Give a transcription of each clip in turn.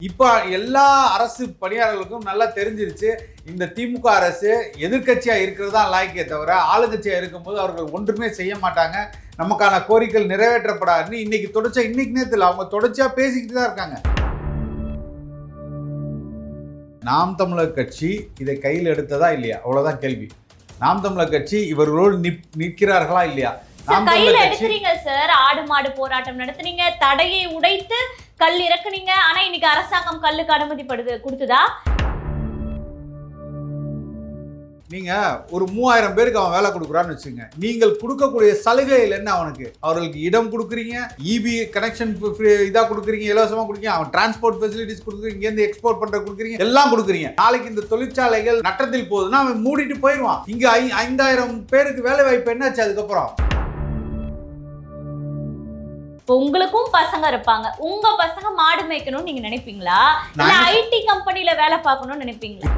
இப்போ எல்லா அரசு பணியாளர்களுக்கும் நல்லா தெரிஞ்சிருச்சு, இந்த திமுக அரசு எதிர்க்கட்சியா இருக்கிறது தான் லாய்க்கே தவிர ஆளுங்கட்சியா இருக்கும்போது அவர்கள் ஒன்றுமே செய்ய மாட்டாங்க, நமக்கான கோரிக்கைகள் நிறைவேற்றப்படாதுன்னு இன்னைக்கு நேரத்தில் அவங்க தொடர்ச்சியா பேசிக்கிட்டு தான் இருக்காங்க. நாம் தமிழர் கட்சி இதை கையில் எடுத்ததா இல்லையா, அவ்வளவுதான் கேள்வி. நாம் தமிழர் கட்சி இவர்களோடு நிற்கிறார்களா இல்லையா? கையில எடுத்துறீங்க சார், ஆடு மாடு போராட்டம் நடத்துறீங்க, தடையை உடைத்து கல் இறக்குனீங்க. ஆனா இன்னைக்கு அரசாங்கம் கல்லுக்கு அனுமதி கொடுத்ததா? நீங்க ஒரு 3000 பேருக்கு அவன் வேலை கொடுக்குறான்னு வச்சுங்க, நீங்கள் கொடுக்கக்கூடிய சலுகையில் என்ன? அவர்களுக்கு இடம் கொடுக்குறீங்க, இபி கனெக்ஷன் இதா கொடுக்குறீங்க, இலவசமா கொடுக்குறீங்க, அவன் டிரான்ஸ்போர்ட் ஃபெசிலிட்டிஸ் கொடுக்குறீங்க, இங்கேருந்து எக்ஸ்போர்ட் பண்ற கொடுக்குறீங்க, எல்லாம் கொடுக்குறீங்க. நாளைக்கு இந்த தொழிற்சாலைகள் நட்டத்தில் போகுதுன்னா அவன் மூடிட்டு போயிடுவான். இங்க 5000 பேருக்கு வேலை வாய்ப்பு என்னாச்சு அதுக்கப்புறம்? உங்களுக்கும் பசங்க இருப்பாங்க, உங்க பசங்க மாடு மேய்க்கணும்னு நீங்க நினைப்பீங்களா? இல்ல ஐடி கம்பெனில வேலை பார்க்கணும்னு நினைப்பீங்களா?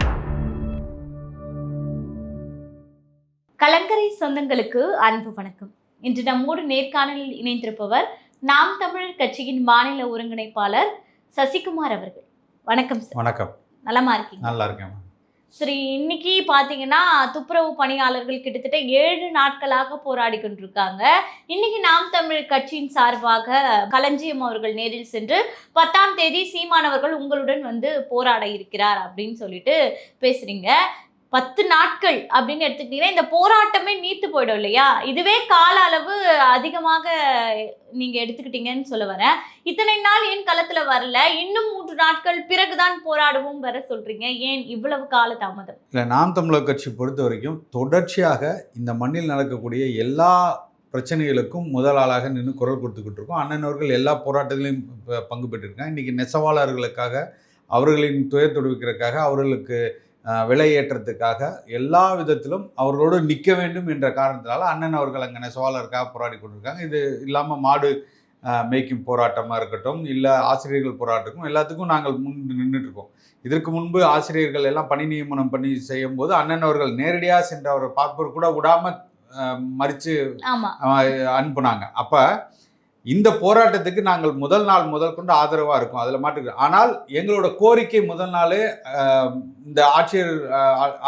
கலங்கரை சொந்தங்களுக்கு அன்பு வணக்கம். இன்று நம்மோடு நேர்காணலில் இணைந்திருப்பவர் நாம் தமிழர் கட்சியின் மாநில ஒருங்கிணைப்பாளர் சசிகுமார் அவர்கள். வணக்கம் சார். வணக்கம். நலமா இருக்கீங்க? நல்லா இருக்கேன். சரி, இன்னைக்கு பார்த்தீங்கன்னா துப்புரவு பணியாளர்கள் கிட்டத்தட்ட 7 நாட்களாக போராடி கொண்டிருக்காங்க. இன்னைக்கு நாம் தமிழ் கட்சியின் சார்பாக களஞ்சியம் அவர்கள் நேரில் சென்று 10ஆம் தேதி சீமானவர்கள் உங்களுடன் போராட இருக்கிறார் அப்படின்னு சொல்லிட்டு பேசுறீங்க. 10 நாட்கள் அப்படின்னு எடுத்துக்கிட்டீங்கன்னா இந்த போராட்டமே நீத்து போயிடும் இல்லையா? இதுவே கால அளவு அதிகமாக நீங்க எடுத்துக்கிட்டீங்கன்னு சொல்ல வரேன். இத்தனை நாள் ஏன் களத்துல வரல? இன்னும் 3 நாட்கள் பிறகுதான் போராடுவோம் வர சொல்றீங்க, ஏன் இவ்வளவு கால தாமதம்? இல்லை, நாம் தமிழர் கட்சி பொறுத்த வரைக்கும் தொடர்ச்சியாக இந்த மண்ணில் நடக்கக்கூடிய எல்லா பிரச்சனைகளுக்கும் முதல் ஆளாக நின்று குரல் கொடுத்துக்கிட்டு இருக்கோம். அண்ணன் அவர்கள் எல்லா போராட்டத்திலையும் பங்கு பெற்றிருக்காங்க. இன்றைக்கி நெசவாளர்களுக்காக, அவர்களின் துயர் தொடுவிக்கிறதுக்காக, அவர்களுக்கு விலை ஏற்றத்துக்காக எல்லா விதத்திலும் அவர்களோடு நிற்க வேண்டும் என்ற காரணத்தினால அண்ணன் அவர்கள் அங்கே நெசவாளருக்காக போராடி கொண்டிருக்காங்க. இது இல்லாமல் மாடு மேய்க்கும் போராட்டமாக இருக்கட்டும், இல்லை ஆசிரியர்கள் போராட்டக்கும் எல்லாத்துக்கும் நாங்கள் நின்றுட்டுருக்கோம். இதற்கு முன்பு ஆசிரியர்கள் எல்லாம் பணி நியமனம் பண்ணி செய்யும் போது அண்ணன் அவர்கள் நேரடியாக சென்று அவரை பார்ப்பவர் கூட விடாமல் மறித்து அனுப்புனாங்க. அப்போ இந்த போராட்டத்துக்கு நாங்கள் முதல் கொண்டு ஆதரவாக இருக்கும், அதில் மாட்டு. ஆனால் எங்களோட கோரிக்கை முதல் நாளே இந்த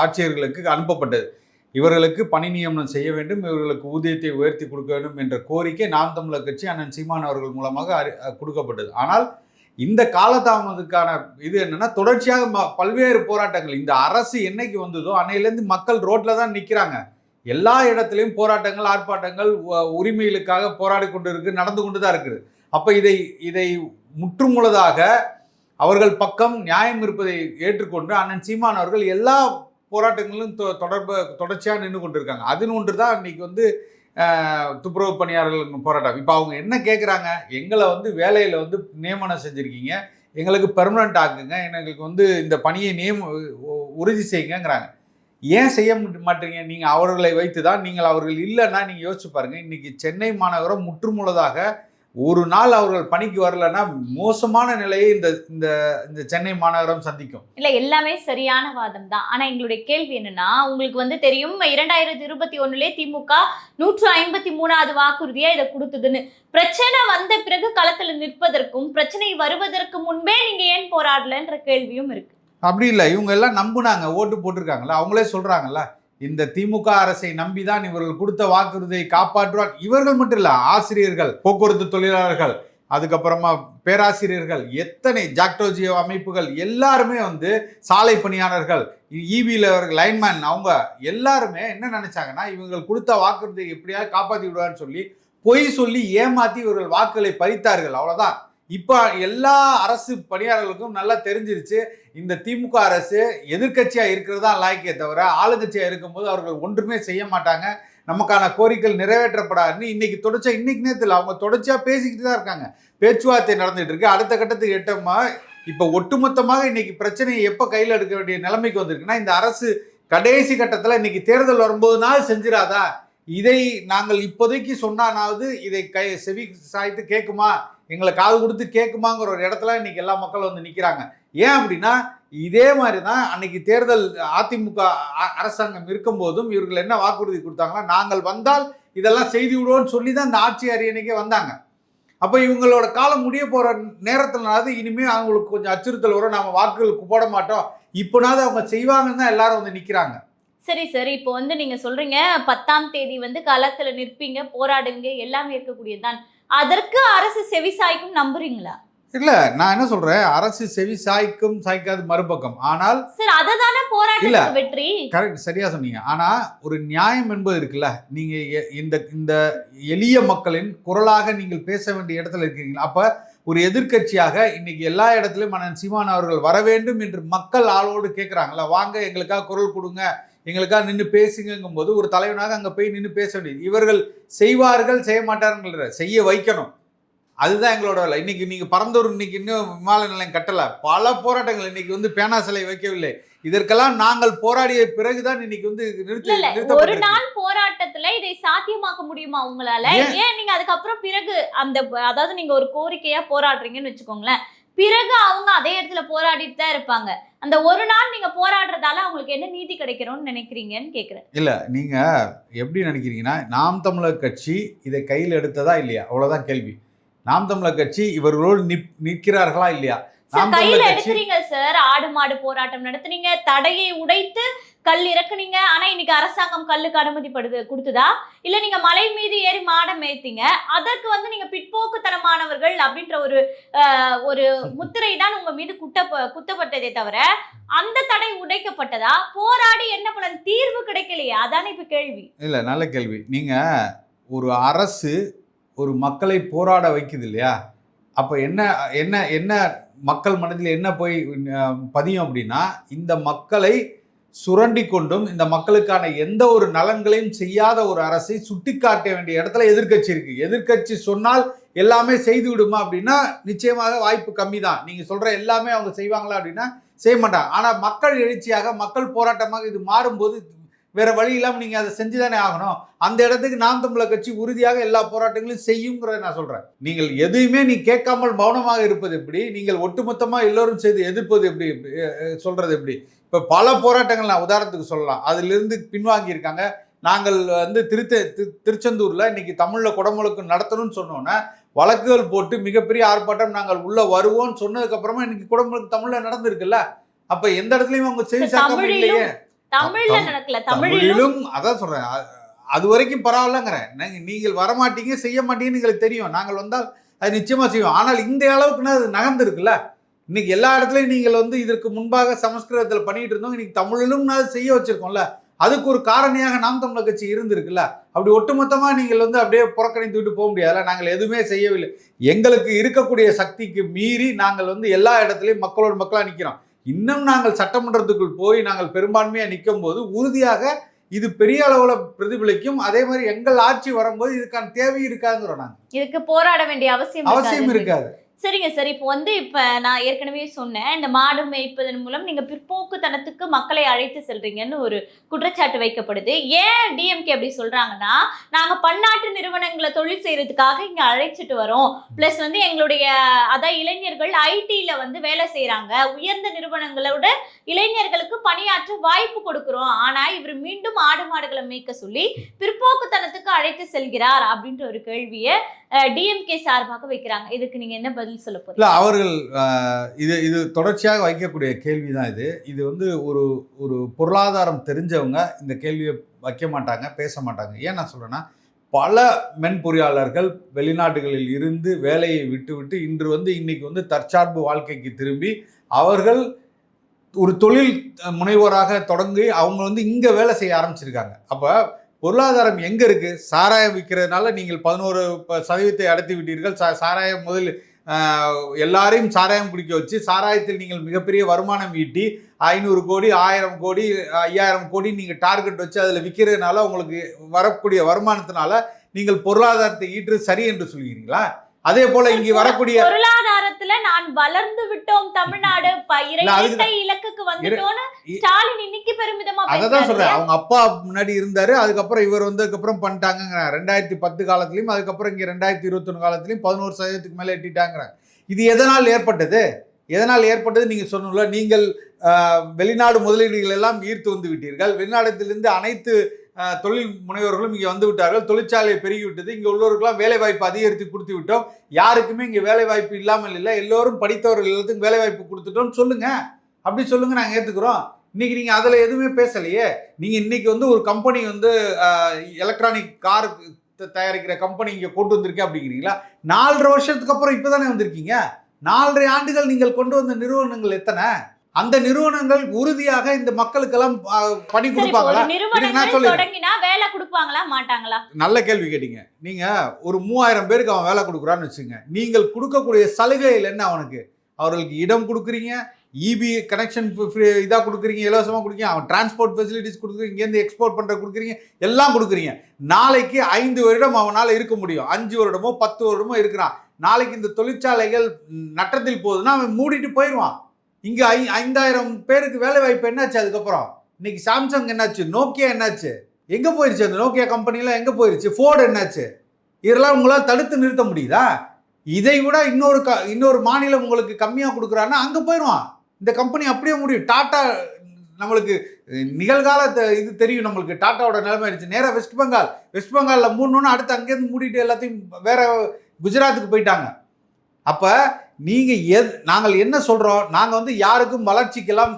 ஆட்சியர்களுக்கு அனுப்பப்பட்டது. இவர்களுக்கு பணி நியமனம் செய்ய வேண்டும், இவர்களுக்கு ஊதியத்தை உயர்த்தி கொடுக்க வேண்டும் என்ற கோரிக்கை நாம் தமிழர் கட்சி அண்ணன் சீமான் அவர்கள் மூலமாக கொடுக்கப்பட்டது. ஆனால் இந்த காலதாமதத்துக்கான இது என்னன்னா, தொடர்ச்சியாக பல்வேறு போராட்டங்கள் இந்த அரசு என்னைக்கு வந்ததோ அன்னையிலேருந்து மக்கள் ரோட்டில் தான் நிற்கிறாங்க. எல்லா இடத்துலையும் போராட்டங்கள், ஆர்ப்பாட்டங்கள், உரிமைகளுக்காக போராடி கொண்டு நடந்து கொண்டு தான் இருக்குது. அப்போ இதை முற்றுமுழுதாக அவர்கள் பக்கம் நியாயம் இருப்பதை ஏற்றுக்கொண்டு அண்ணன் சீமான் அவர்கள் எல்லா போராட்டங்களிலும் தொடர்ச்சியாக நின்று கொண்டிருக்காங்க. அதில் ஒன்று தான் இன்னைக்கு துப்புரவு பணியாளர்கள் போராட்டம். இப்போ அவங்க என்ன கேட்குறாங்க? எங்களை வேலையில் நியமனம் செஞ்சுருக்கீங்க, எங்களுக்கு பெர்மனண்ட் ஆக்குங்க, எங்களுக்கு இந்த பணியை உறுதி செய்யுங்கிறாங்க. ஏன் செய்ய மாட்டீங்க? நீங்கள் அவர்களை வைத்து தான், நீங்கள் அவர்கள் இல்லைன்னா நீங்கள் யோசிச்சு பாருங்கள். இன்றைக்கி சென்னை மாநகரம் முற்றுமுழுதாக ஒரு நாள் அவர்கள் பணிக்கு வரலன்னா மோசமான நிலையை இந்த இந்த சென்னை மாநகரம் சந்திக்கும். இல்லை, எல்லாமே சரியான வாதம் தான். ஆனால் எங்களுடைய கேள்வி என்னன்னா, உங்களுக்கு தெரியும் 2021 திமுக 153வது வாக்குறுதியாக இதை கொடுத்ததுன்னு. பிரச்சனை வந்த பிறகு களத்தில் நிற்பதற்கும் பிரச்சனை வருவதற்கு முன்பே நீங்கள் ஏன் போராடலன்ற கேள்வியும் இருக்கு. அப்படி இல்லை, இவங்க எல்லாம் நம்புனாங்க, ஓட்டு போட்டிருக்காங்களா, அவங்களே சொல்கிறாங்கல்ல, இந்த திமுக அரசை நம்பிதான் இவர்கள் கொடுத்த வாக்குறுதியை காப்பாற்றுவார். இவர்கள் மட்டும் இல்லை, ஆசிரியர்கள், போக்குவரத்து தொழிலாளர்கள், அதுக்கப்புறமா பேராசிரியர்கள், எத்தனை ஜாக்டோஜியோ அமைப்புகள் எல்லாருமே சாலை பணியாளர்கள், இபியில் லைன்மேன், அவங்க எல்லாருமே என்ன நினைச்சாங்கன்னா, இவங்க கொடுத்த வாக்குறுதியை எப்படியாவது காப்பாற்றி விடுவான்னு சொல்லி பொய் சொல்லி ஏமாற்றி இவர்கள் வாக்குகளை பறித்தார்கள். அவ்வளோதான். இப்போ எல்லா அரசு பணியாளர்களுக்கும் நல்லா தெரிஞ்சிருச்சு, இந்த திமுக அரசு எதிர்க்கட்சியா இருக்கிறது தான் லாய்க்கே தவிர ஆளுங்கட்சியா இருக்கும்போது அவர்கள் ஒன்றுமே செய்ய மாட்டாங்க, நமக்கான கோரிக்கைகள் நிறைவேற்றப்படாதுன்னு இன்னைக்கு நேரத்தில் அவங்க தொடர்ச்சியா பேசிக்கிட்டு தான் இருக்காங்க. பேச்சுவார்த்தை நடந்துட்டு இருக்கு. அடுத்த கட்டத்துக்கு எட்டமா இப்போ ஒட்டுமொத்தமாக இன்னைக்கு பிரச்சனையை எப்போ கையில் எடுக்க வேண்டிய நிலைமைக்கு வந்திருக்குன்னா, இந்த அரசு கடைசி கட்டத்தில் இன்னைக்கு தேர்தல் வரும்போது நாள் செஞ்சிடாதா? இதை நாங்கள் இப்போதைக்கு சொன்னானாவது இதை செவி சாய்த்து கேட்குமா, எங்களை காது கொடுத்து கேட்குமாங்கிற ஒரு இடத்துல இன்னைக்கு எல்லா மக்களும் நிற்கிறாங்க. ஏன் அப்படின்னா, இதே மாதிரி தான் அன்னைக்கு தேர்தல் அதிமுக அரசாங்கம் இருக்கும்போதும் இவர்கள் என்ன வாக்குறுதி கொடுத்தாங்கன்னா, நாங்கள் வந்தால் இதெல்லாம் செய்து விடுவோம்னு சொல்லி தான் இந்த ஆட்சி அரியணைக்கே வந்தாங்க. அப்போ இவங்களோட காலம் முடிய போகிற நேரத்தினாவது இனிமேல் அவங்களுக்கு கொஞ்சம் அச்சுறுத்தல் வரும், நம்ம வாக்குகளுக்கு போட மாட்டோம், இப்போனாவது அவங்க செய்வாங்கன்னு தான் எல்லாரும் வந்து நிற்கிறாங்க. சரி சார், இப்போ வந்து நீங்க சொல்றீங்க 10ஆம் தேதி வந்து களத்துல நிற்பீங்க, போராடுவீங்க, எல்லாமே இருக்கக்கூடியதுதான். அதற்கு அரசு செவிசாய்க்கும் நம்புறீங்களா? இல்ல, நான் என்ன சொல்றேன், அரசு செவி சாய்க்கும் சாய்க்காது மறுபக்கம். ஆனால் சார் அததானே போராட்டத்துக்கு வெற்றி. கரெக்ட், சரியா சொன்னீங்க. ஆனா ஒரு நியாயம் என்பது இருக்குல்ல, நீங்க இந்த இந்த எளிய மக்களின் குரலாக நீங்கள் பேச வேண்டிய இடத்துல இருக்கீங்க. அப்ப ஒரு எதிர்க்கட்சியாக இன்னைக்கு எல்லா இடத்துலயும் அண்ணன் சீமான் அவர்கள் வர வேண்டும் என்று மக்கள் ஆளோடு கேட்கிறாங்கல்ல, வாங்க எங்களுக்காக குரல் கொடுங்க, எங்களுக்காக நின்று பேசுங்கும் போது ஒரு தலைவனாக அங்க போய் நின்று பேச வேண்டியது. இவர்கள் செய்வார்கள் செய்ய மாட்டார்கள், செய்ய வைக்கணும், அதுதான் எங்களோட வேலை. இன்னைக்கு நீங்க பரந்தூர் இன்னைக்கு இன்னும் விமான நிலையம் கட்டல, பல போராட்டங்கள் இன்னைக்கு வந்து பேனா சிலை வைக்கவில்லை. இதற்கெல்லாம் நாங்கள் போராடிய பிறகுதான் இன்னைக்கு வந்து ஒரு நாள் போராட்டத்துல இதை சாத்தியமாக்க முடியுமா உங்களால? ஏன் நீங்க அதுக்கப்புறம் பிறகு அந்த, அதாவது நீங்க ஒரு கோரிக்கையா போராடுறீங்கன்னு வச்சுக்கோங்களேன், பிறகு அவங்க அதே இடத்துல போராடிட்டு தான் இருப்பாங்க. அந்த ஒரு நாள் நீங்க போராடுறதால அவங்களுக்கு என்ன நீதி கிடைக்கிறோம்னு நினைக்கிறீங்கன்னு கேக்குறேன். இல்ல, நீங்க எப்படி நினைக்கிறீங்கன்னா, நாம் தமிழர் கட்சி இதை கையில் எடுத்ததா இல்லையா, அவ்வளவுதான் கேள்வி. நாம் தமிழர் கட்சி இவர்களோடு நிற்கிறார்களா இல்லையா? கையில எடுக்கிறீங்க சார், ஆடு மாடு போராட்டம் நடத்துனீங்க, தடையை உடைத்து கல் இறக்குனீங்க. ஆனா இன்னைக்கு அரசாங்கம் கல்லுக்கு அனுமதி கொடுத்துதா? இல்ல நீங்க மலை மீது ஏறி மாடம் மேய்த்தீங்க, அதற்கு வந்து நீங்க பிற்போக்குத்தனமானவர்கள் அப்படின்ற ஒரு முத்திரை தான் உங்க மீது குத்தப்பட்டதே தவிர அந்த தடை உடைக்கப்பட்டதா? போராடி என்ன பலன்? தீர்வு கிடைக்கலையா? அதானே இப்ப கேள்வி. இல்ல, நல்ல கேள்வி. நீங்க ஒரு அரசு ஒரு மக்களை போராட வைக்குது இல்லையா, அப்ப என்ன என்ன என்ன மக்கள் மனதில் என்ன போய் பதியும் அப்படின்னா, இந்த மக்களை சுரண்டி கொண்டும் இந்த மக்களுக்கான எந்த ஒரு நலன்களையும் செய்யாத ஒரு அரசை சுட்டி காட்ட வேண்டிய இடத்துல எதிர்கட்சி இருக்கு. எதிர்கட்சி சொன்னால் எல்லாமே செய்து விடுமா அப்படின்னா நிச்சயமாக வாய்ப்பு கம்மி தான். நீங்க சொல்ற எல்லாமே அவங்க செய்வாங்களா அப்படின்னா செய்ய மாட்டாங்க. ஆனா மக்கள் எழுச்சியாக, மக்கள் போராட்டமாக இது மாறும்போது வேற வழி இல்லாமல் நீங்க அதை செஞ்சுதானே ஆகணும். அந்த இடத்துக்கு நாம் தமிழர் கட்சி உறுதியாக எல்லா போராட்டங்களையும் செய்யுங்கிறத நான் சொல்றேன். நீங்கள் எதையுமே நீ கேட்காமல் மௌனமாக இருப்பது எப்படி? நீங்கள் ஒட்டுமொத்தமா எல்லோரும் செய்து எதிர்ப்பது எப்படி சொல்றது எப்படி? இப்ப பல போராட்டங்கள் நான் உதாரணத்துக்கு சொல்லலாம், அதிலிருந்து பின்வாங்கி இருக்காங்க. நாங்கள் வந்து திருச்செந்தூர்ல இன்னைக்கு தமிழ்ல குடமுழுக்கு நடத்தணும்னு சொன்னோன்னா வழக்குகள் போட்டு மிகப்பெரிய ஆர்ப்பாட்டம், நாங்கள் உள்ள வருவோம்னு சொன்னதுக்கு அப்புறமா இன்னைக்கு குடமுழுக்கு தமிழ்ல நடந்திருக்குல்ல. அப்ப எந்த இடத்துலயும் அவங்க செவி சாக்காம இல்லையே. தமிழ்ல நடக்கல, தமிழிலும் அதான் சொல்றேன், அது வரைக்கும் பரவாயில்லங்கிறேன். நீங்கள் வரமாட்டீங்க, செய்ய மாட்டீங்கன்னு எங்களுக்கு தெரியும், நாங்கள் வந்தால் அது நிச்சயமா செய்வோம். ஆனால் இந்த அளவுக்குன்னா அது நகர்ந்துருக்குல்ல. இன்னைக்கு எல்லா இடத்துலையும் நீங்கள் வந்து இதற்கு முன்பாக சமஸ்கிருதத்தில் பண்ணிட்டு இருந்தோம், இன்னைக்கு தமிழிலும் அது செய்ய வச்சிருக்கோம்ல. அதுக்கு ஒரு காரணியாக நாம் தமிழர் கட்சி இருந்திருக்குல்ல. அப்படி ஒட்டுமொத்தமா நீங்கள் வந்து அப்படியே புறக்கணித்து விட்டு போக முடியாதுல்ல. நாங்கள் எதுவுமே செய்யவில்லை, எங்களுக்கு இருக்கக்கூடிய சக்திக்கு மீறி நாங்கள் வந்து எல்லா இடத்துலையும் மக்களோட மக்களாக நிற்கிறோம். இன்னும் நாங்கள் சட்டமன்றத்துக்குள் போய் நாங்கள் பெரும்பான்மையாக நிற்கும் போது உறுதியாக இது பெரிய அளவில் பிரதிபலிக்கும். அதே மாதிரி எங்கள் ஆட்சி வரும்போது இதுக்கான தேவை இருக்காதுங்கிறோம். நாங்கள் இதுக்கு போராட வேண்டிய அவசியம் இருக்காது. சரிங்க சார், இப்போ நான் ஏற்கனவே சொன்னேன், இந்த மாடு மேய்ப்பதன் மூலம் நீங்க பிற்போக்குத்தனத்துக்கு மக்களை அழைத்து செல்றீங்கன்னு ஒரு குற்றச்சாட்டு வைக்கப்படுது. ஏன் டிஎம்கே அப்படி சொல்றாங்கன்னா, நாங்க பன்னாட்டு நிறுவனங்களை தொழில் செய்யறதுக்காக இங்க அழைச்சிட்டு வரோம், பிளஸ் வந்து எங்களுடைய அதான் இளைஞர்கள் ஐடில வந்து வேலை செய்யறாங்க, உயர்ந்த நிறுவனங்களோட இளைஞர்களுக்கு பணியாற்ற வாய்ப்பு கொடுக்கிறோம், ஆனா இவர் மீண்டும் ஆடு மாடுகளை மேய்க்க சொல்லி பிற்போக்குத்தனத்துக்கு அழைத்து செல்கிறார் அப்படின்ற ஒரு கேள்வியை டிஎம்கே சார்பாக வைக்கிறாங்க. இதுக்கு நீங்க என்ன பதில் சொல்ல போறீங்க? இல்ல, அவர்கள் இது தொடர்ச்சியாக வைக்கக்கூடிய கேள்விதான் இது. இது வந்து ஒரு பொருளாதாரம் தெரிஞ்சவங்க இந்த கேள்வியை வைக்க மாட்டாங்க, பேச மாட்டாங்க. ஏன் நான் சொல்றேன்னா, பல மென்பொறியாளர்கள் வெளிநாடுகளில் இருந்து வேலையை விட்டு இன்று வந்து இன்னைக்கு வந்து தற்சார்பு வாழ்க்கைக்கு திரும்பி அவர்கள் ஒரு தொழில் முனைவோராக தொடங்கி அவங்க வந்து இங்க வேலை செய்ய ஆரம்பிச்சிருக்காங்க. அப்ப பொருளாதாரம் எங்க இருக்கு? சாராயம் விற்கிறதுனால நீங்கள் 11% அடைத்து விட்டீர்கள். சாராயம் முதல் எல்லாரையும் சாராயம் குடிக்க வச்சு சாராயத்தில் நீங்கள் மிகப்பெரிய வருமானம் ஈட்டி 500 கோடி 1000 கோடி 5000 கோடி நீங்கள் டார்கெட் வச்சு அதில் விற்கிறதுனால உங்களுக்கு வரக்கூடிய வருமானத்தினால நீங்கள் பொருளாதாரத்தை ஈட்டு சரி என்று சொல்கிறீங்களா? அதே போல இங்க வரக்கூடிய பொருளாதாரத்துல நான் வளர்ந்து விட்டோம், தமிழ்நாடு இலக்குக்கு வந்துட்டோம்னு ஸ்டாலின் இன்னைக்கு பெருமிதமா அதான் சொல்றேன். அவங்க அப்பா முன்னாடி இருந்தாரு, அதுக்கப்புறம் இவர் வந்ததுக்கு அப்புறம் பண்ணிட்டாங்க. 2010 காலத்திலயும் அதுக்கப்புறம் இங்க 2021 காலத்திலயும் 11% மேல எட்டிட்டாங்கிறாங்க. இது எதனால் ஏற்பட்டது நீங்க சொன்னீங்களா? நீங்கள் வெளிநாடு முதலீடுகள் எல்லாம் ஈர்த்து வந்து விட்டீர்கள். வெளிநாட்டிலிருந்து அனைத்து தொழில் முனைவோர்களும் இங்கே வந்து விட்டார்கள், தொழிற்சாலை பெருகிவிட்டது, இங்கே உள்ளவர்களுக்கெல்லாம் வேலை வாய்ப்பு அதிகரித்து கொடுத்து விட்டோம், யாருக்குமே இங்கே வேலை வாய்ப்பு இல்லாமல் இல்லை, எல்லோரும் படித்தவர்கள் எல்லாத்துக்கும் வேலை வாய்ப்பு கொடுத்துட்டோம்னு சொல்லுங்க. அப்படி சொல்லுங்க, நாங்கள் ஏற்றுக்கிறோம். இன்னைக்கு நீங்கள் அதில் எதுவுமே பேசலையே. நீங்கள் இன்னைக்கு வந்து ஒரு கம்பெனி வந்து எலக்ட்ரானிக் கார் தயாரிக்கிற கம்பெனி இங்கே கொண்டு வந்திருக்கேன் அப்படிங்கிறீங்களா? 4.5 வருஷத்துக்கு அப்புறம் இப்போ தானே வந்திருக்கீங்க. 4.5 ஆண்டுகள் நீங்கள் கொண்டு வந்த நிறுவனங்கள் எத்தனை? அந்த நிறுவனங்கள் உறுதியாக இந்த மக்களுக்கெல்லாம் பணி கொடுப்பாங்களா? வேலை கொடுப்பாங்களா மாட்டாங்களா? நல்ல கேள்வி கேட்டீங்க. நீங்க ஒரு 3000 பேருக்கு அவன் வேலை கொடுக்குறான்னு வச்சுங்க, நீங்கள் கொடுக்கக்கூடிய சலுகைகள் என்ன? அவனுக்கு அவர்களுக்கு இடம் கொடுக்குறீங்க, இபி கனெக்ஷன் இதாக கொடுக்குறீங்க, இலவசமாக கொடுக்குறீங்க, அவன் டிரான்ஸ்போர்ட் ஃபெசிலிட்டிஸ் கொடுக்குறீங்க, இங்கேருந்து எக்ஸ்போர்ட் பண்ணுற கொடுக்குறீங்க, எல்லாம் கொடுக்குறீங்க. நாளைக்கு 5 வருடம் அவனால் இருக்க முடியும், 5 வருடமோ 10 வருடமோ இருக்கிறான். நாளைக்கு இந்த தொழிற்சாலைகள் நட்டத்தில் போகுதுன்னா அவன் மூடிட்டு போயிடுவான். இங்கே 5000 பேருக்கு வேலை வாய்ப்பு என்னாச்சு? அதுக்கப்புறம் இன்னைக்கு சாம்சங் என்னாச்சு, நோக்கியா என்னாச்சு, எங்கே போயிடுச்சு? அந்த நோக்கியா கம்பெனிலாம் எங்கே போயிடுச்சு? ஃபோர்டு என்னாச்சு? இதெல்லாம் உங்களால் தடுத்து நிறுத்த முடியுதா? இதை விட இன்னொரு மாநிலம் உங்களுக்கு கம்மியாக கொடுக்குறான்னா அங்கே போயிடுவான். இந்த கம்பெனி அப்படியே முடியும். டாட்டா நம்மளுக்கு நிகழ்கால இது தெரியும், நம்மளுக்கு டாட்டாவோட நிலைமை ஆயிடுச்சு. நேராக வெஸ்ட் பெங்காலில் மூடணுன்னு அடுத்து அங்கேருந்து மூடிட்டு எல்லாத்தையும் வேற குஜராத்துக்கு போயிட்டாங்க. அப்போ நீங்கள் நாங்கள் என்ன சொல்கிறோம்? நாங்கள் வந்து யாருக்கும் வளர்ச்சிக்கெல்லாம்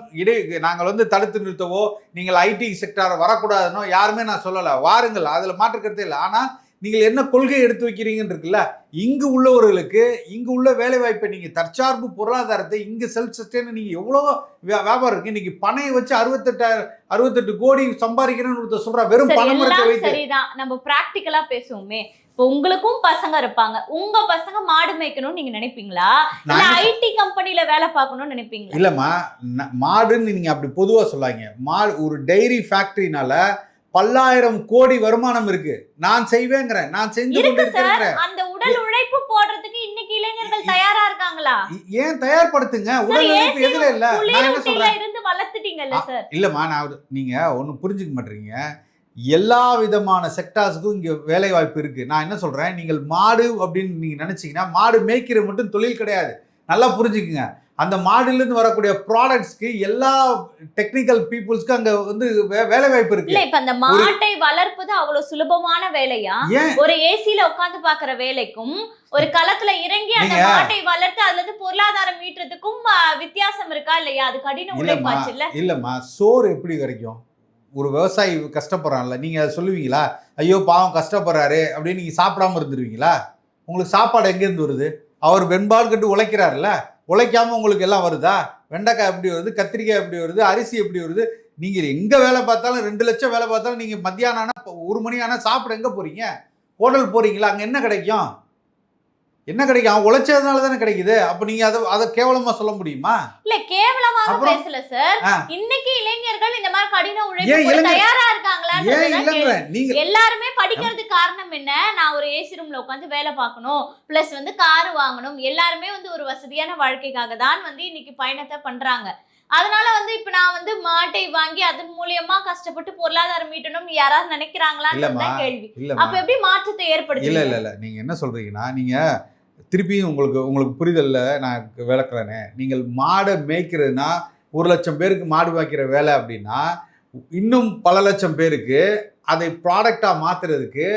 நாங்கள் வந்து தடுத்து நிறுத்தவோ, நீங்கள் ஐடி செக்டாரை வரக்கூடாதுன்னோ யாருமே நான் சொல்லலை. வாருங்கள், அதில் மாற்றுக்கிறதே இல்லை. ஆனால் நீங்கள் என்ன கொள்கை எடுத்து வைக்கிறீங்கன்னு இருக்குல்ல, இங்கு உள்ளவர்களுக்கு இங்கு உள்ள வேலை வாய்ப்பை நீங்கள் தற்சார்பு பொருளாதாரத்தை இங்கே செல்ஃப் சஸ்டெயின் நீங்கள் எவ்வளோ வியாபாரம் இருக்கு. இன்னைக்கு பணையை வச்சு 68 கோடி சம்பாதிக்கிறேன்னு ஒருத்தர் சொல்றா. வெறும் பணம் வைத்து சரிதான். நம்ம பிராக்டிக்கலா பேசுவோமே. இப்போ உங்களுக்கும் பசங்க இருப்பாங்க, உங்க பசங்க மாடு மேய்க்கணும்னு நீங்க நினைப்பீங்களா? இல்ல ஐடி கம்பெனில வேலை பார்க்கணும்னு நினைப்பீங்களா? இல்லம்மா, மாடுன்னு நீங்க அப்படி பொதுவா சொல்லாங்க. மாடு ஒரு டைரி ஃபேக்டரினால பல்லாயிரம் கோடி வருமானம் இருக்கு. நான் செய்வேங்கிறேன், நான் செஞ்சு கொண்டிருக்கிறேன். அந்த உடல் உழைப்பு போடுறதுக்கு இன்னைக்கு இளைஞர்கள் தயாரா இருக்காங்களா? ஏன் தயார்படுத்துங்க. உடல் உழைப்பு எதுல இல்ல? நான் என்ன சொல்றேன், இருந்து வளர்த்துட்டீங்கல்ல சார். இல்லம்மா, நீங்க ஒண்ணு புரிஞ்சுக்க மாட்டீங்க. எல்லா விதமான செக்டார்ஸுக்கும் இங்க வேலை வாய்ப்பு இருக்கு. நான் என்ன சொல்றேன், நீங்கள் மாடு அப்படின்னு நீங்க நினைச்சீங்கன்னா மாடு மேய்க்கிறது மட்டும் தொழில் கிடையாது. நல்லா புரிஞ்சுக்குங்க. அந்த மாடுலேருந்து வரக்கூடிய ப்ராடக்ட்ஸ்க்கு எல்லா டெக்னிக்கல் பீப்புள்ஸ்க்கு அங்க வந்து வேலை வாய்ப்பு இருக்கு. இல்ல, இப்ப அந்த மாட்டை வளர்ப்பது அவ்வளவு சுலபமான வேலையா? ஒரு ஏசில உட்கார்ந்து பாக்குற வேலைக்கும் ஒரு களத்துல இறங்கி அந்த மாட்டை வளர்த்து அதுல இருந்து பொருளாதாரம் ஈட்டுறதுக்கும் வித்தியாசம் இருக்கா இல்லையா? அது கடின உழைப்பாச்சு இல்ல? இல்லம்மா, சோறு எப்படி கிடைக்கும்? ஒரு விவசாயி கஷ்டப்படுறான்ல, நீங்க சொல்லுவீங்களா ஐயோ பாவம் கஷ்டப்படுறாரு அப்படின்னு? நீங்க சாப்பிடாம இருந்துருவீங்களா? உங்களுக்கு சாப்பாடு எங்கேருந்து வருது? அவர் வெண்பால் கட்டு உழைக்கிறாருல்ல, உழைக்காம உங்களுக்கு எல்லாம் வருதா? வெண்டைக்காய் எப்படி வருது, கத்திரிக்காய் எப்படி வருது, அரிசி எப்படி வருது? நீங்க எங்க வேலை பார்த்தாலும் 2 லட்சம் வேலை பார்த்தாலும் நீங்க மத்தியானம் ஆனா 1 மணி ஆனா சாப்பிட எங்க போறீங்க? ஹோட்டல் போறீங்களா? அங்க என்ன கிடைக்கும்? என்ன கிடைக்கும்? அவன் உழைச்சதுனால தானே கிடைக்குது. அப்ப நீங்க அதை கேவலமா சொல்ல முடியுமா? இல்ல, கேவலமாக பேசல சார். இன்னைக்கு இளைஞர்கள் இந்த மாதிரி கடின உழைப்பு தயாரா இருக்காங்களா? எல்லாருமே படிக்கிறதுக்கு காரணம் என்ன? நான் ஒரு ஏசி ரூம்ல உட்காந்து வேலை பார்க்கணும், பிளஸ் வந்து கார் வாங்கணும், எல்லாருமே வந்து ஒரு வசதியான வாழ்க்கைக்காக தான் வந்து இன்னைக்கு பயணத்தை பண்றாங்க. அதனால வந்து இப்ப நான் வந்து மாட்டை வாங்கி அதன் மூலியமா கஷ்டப்பட்டு பொருளாதாரம் மீட்டணும் யாராவது நினைக்கிறாங்களான்னு கேள்வி. அப்ப எப்படி மாற்றத்தை ஏற்படுத்தி? இல்ல நீங்க என்ன சொல்றீங்கன்னா, நீங்க திருப்பியும் உங்களுக்கு புரிதல்ல நான் விளக்குறேனே. நீங்கள் மாடை மேய்க்கிறதுனா 1 லட்சம் பேருக்கு மாடு மேய்க்கிற வேலை அப்படின்னா, இன்னும் பல லட்சம் பேருக்கு அதை ப்ராடக்டா மாத்துறதுக்கு,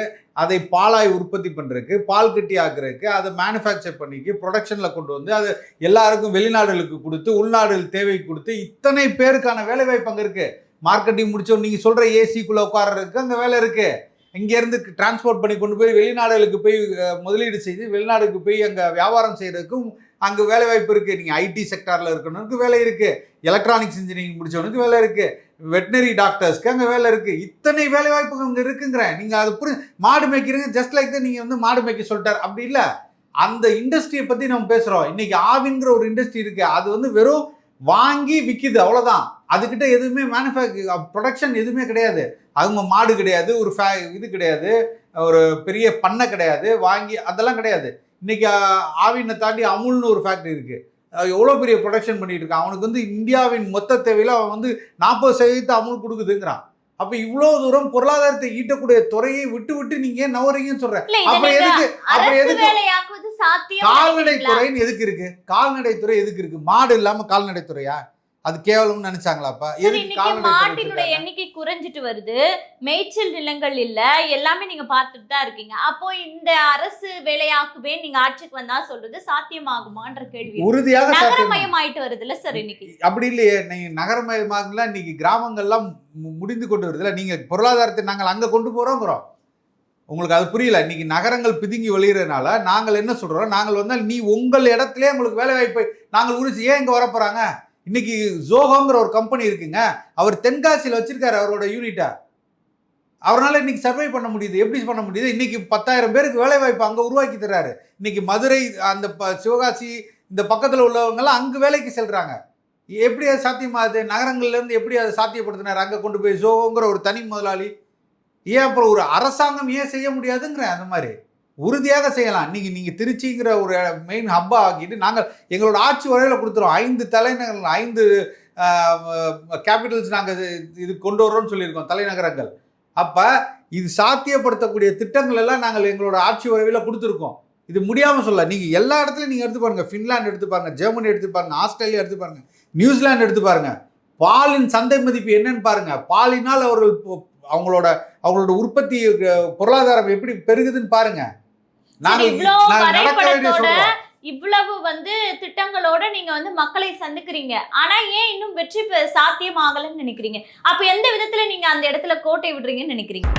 அதை பாலாய் உற்பத்தி பண்ணுறதுக்கு, பால் கட்டி ஆக்குறதுக்கு, அதை மேனுஃபேக்சர் பண்ணிக்கு ப்ரொடக்ஷனில் கொண்டு வந்து அதை எல்லாருக்கும் வெளிநாடுகளுக்கு கொடுத்து உள்நாடுகள் தேவை கொடுத்து இத்தனை பேருக்கான வேலை வாய்ப்பு அங்கே இருக்குது. மார்க்கெட்டிங் முடிச்சோம் நீங்கள் சொல்கிற ஏசிக்குள்ளே உட்கார்றதுக்கு அங்கே வேலை இருக்குது. இங்கேருந்து டிரான்ஸ்போர்ட் பண்ணி கொண்டு போய் வெளிநாடுகளுக்கு போய் முதலீடு செய்து வெளிநாடுக்கு போய் அங்கே வியாபாரம் செய்கிறதுக்கும் அங்கே வேலை வாய்ப்பு இருக்குது. நீங்கள் ஐடி செக்டாரில் இருக்கணுக்கு வேலை இருக்குது, எலக்ட்ரானிக்ஸ் இன்ஜினியரிங் முடித்தவனுக்கு வேலை இருக்குது, வெட்டினரி டாக்டர்ஸ்க்கு அங்கே வேலை இருக்குது. இத்தனை வேலை வாய்ப்புகள் அங்கே இருக்குங்கிறேன். நீங்கள் அது மாடு மேய்க்கிறீங்க ஜஸ்ட் லைக் தான் நீங்கள் வந்து மாடு மேய்க்க சொல்லிட்டார். அப்படி இல்லை, அந்த இண்டஸ்ட்ரியை பற்றி நம்ம பேசுகிறோம். இன்றைக்கி ஆவின்கிற ஒரு இண்டஸ்ட்ரி இருக்குது, அது வந்து வெறும் வாங்கி விற்கிது, அவ்வளோதான். அதுக்கிட்ட எதுவுமே ப்ரொடக்ஷன் எதுவுமே கிடையாது. அவங்க மாடு கிடையாது, ஒரு இது கிடையாது, ஒரு பெரிய பண்ணை கிடையாது, வாங்கி அதெல்லாம் கிடையாது. இன்னைக்கு ஆவினை தாண்டி அமுல்னு ஒரு ஃபேக்ட்ரி இருக்குது, எவ்வளோ பெரிய ப்ரொடக்ஷன் பண்ணிட்டு இருக்கான். அவனுக்கு வந்து இந்தியாவின் மொத்த தேவையில் அவன் வந்து 40% அமுல் கொடுக்குதுங்கிறான். அப்ப இவ்வளவு தூரம் பொருளாதாரத்தை ஈட்டக்கூடிய துறையை விட்டு நீங்க ஏன் நவறீங்கன்னு சொல்றேன். கால்நடை துறைன்னு எதுக்கு இருக்கு? கால்நடை துறை எதுக்கு இருக்கு? மாடு இல்லாம கால்நடை துறையா? அது கேவலம்னு நினைச்சாங்களாப்பா? சரி, எதுக்கு இன்னைக்கு கால்நடை மாட்டினுடைய வச்சிருக்காங்க? எண்ணிக்கை குறைஞ்சிட்டு வருது, மேய்ச்சல் நிலங்கள் இல்ல, எல்லாமே நீங்க பார்த்துட்டு தான் இருக்கீங்க. அப்போ இந்த அரசு வேலையாக்குவே நீங்க ஆட்சிக்கு வந்தா சொல்றது சாத்தியமாகுமான்ற கேள்வி இருக்கு. உறுதியாக சாத்தியமா? நகரமயம் ஆயிட்டு வருதுல்ல சார் இன்னைக்கு. அப்படி இல்லையே. நீங்க நகரமயமாகலாம் இன்னைக்கு கிராமங்கள்லாம் முடிந்து கொண்டு வருதுல்ல. நீங்க பொருளாதாரத்தை நாங்கள் அங்க கொண்டு போறோங்கிறோம். உங்களுக்கு அது புரியல. இன்னைக்கு நகரங்கள் பிதுங்கி வெளியறதுனால நாங்கள் என்ன சொல்றோம், நாங்கள் வந்தால் நீ உங்கள் இடத்திலே உங்களுக்கு வேலை வாய்ப்பை நாங்கள் உறுதி ஏன் இங்க வர போறாங்க? இன்னைக்கு ஜோஹோங்கிற ஒரு கம்பெனி இருக்குங்க. அவர் தென்காசியில் வச்சிருக்காரு அவரோட யூனிட்டை. அவரால் இன்னைக்கு சர்வை பண்ண முடியுது. எப்படி பண்ண முடியுது? இன்னைக்கு 10,000 பேருக்கு வேலை வாய்ப்பு அங்க உருவாக்கி தர்றாரு. இன்னைக்கு மதுரை, அந்த சிவகாசி இந்த பக்கத்துல உள்ளவங்க எல்லாம் அங்கு வேலைக்கு செல்றாங்க. எப்படி அது சாத்தியமாகுது? நகரங்கள்ல இருந்து எப்படி அதை சாத்தியப்படுத்தினார்? அங்க கொண்டு போய் ஜோஹோங்கிற ஒரு தனி முதலாளி. ஏன் அப்புறம் ஒரு அரசாங்கம் ஏன் செய்ய முடியாதுங்கிற அந்த மாதிரி உறுதியாக செய்யலாம். இன்னைக்கு நீங்க திருச்சிங்கிற ஒரு மெயின் ஹப்பா ஆக்கிட்டு நாங்கள் எங்களோட ஆட்சி வரையில கொடுத்துறோம். 5 தலைநகர், 5 கேபிட்டல்ஸ் நாங்கள் இது கொண்டு வரோம்னு சொல்லியிருக்கோம், தலைநகரங்கள். அப்ப இது சாத்தியப்படுத்தக்கூடிய திட்டங்கள் எல்லாம் நாங்கள் எங்களோட ஆட்சி வரைவில் கொடுத்துருக்கோம். இது முடியாம சொல்ல. நீங்க எல்லா இடத்துலையும் நீங்க எடுத்து பாருங்க. ஃபின்லாந்து எடுத்து பாருங்க, ஜெர்மனி எடுத்து பாருங்க, ஆஸ்திரேலியா எடுத்து பாருங்க, நியூசிலாந்து எடுத்து பாருங்க. பாலின் சந்தை மதிப்பு என்னன்னு பாருங்க. பாலினால் அவங்களோட உற்பத்தி பொருளாதாரம் எப்படி பெருகுதுன்னு பாருங்க. நாங்கள் நடக்க வேண்டிய சொல்றோம். இவ்வளவு திட்டங்களோட நீங்க மக்களை சந்திக்கிறீங்க. ஆனா ஏன் இன்னும் வெற்றி சாத்தியமாகலன்னு நினைக்கிறீங்க? அப்ப எந்த விதத்துல நீங்க அந்த இடத்துல கோட்டை விடுறீங்கன்னு நினைக்கிறீங்க?